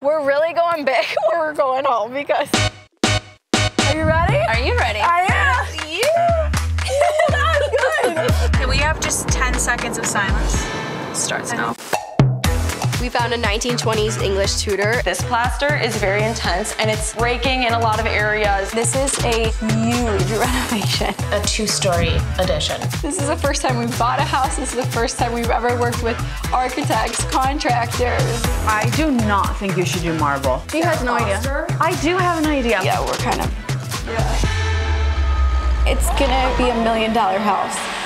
We're really going big or we're going home because... Are you ready? Are you ready? I am. Yeah. That's good. Okay, we have just 10 seconds of silence. Starts now. We found a 1920s English tutor. This plaster is very intense and it's breaking in a lot of areas. This is a huge renovation. A 2-story addition. This is the first time we've bought a house. This is the first time we've ever worked with architects, contractors. I do not think you should do marble. She has no idea. I do have an idea. Yeah, we're kind of... Yeah. It's gonna be $1 million house.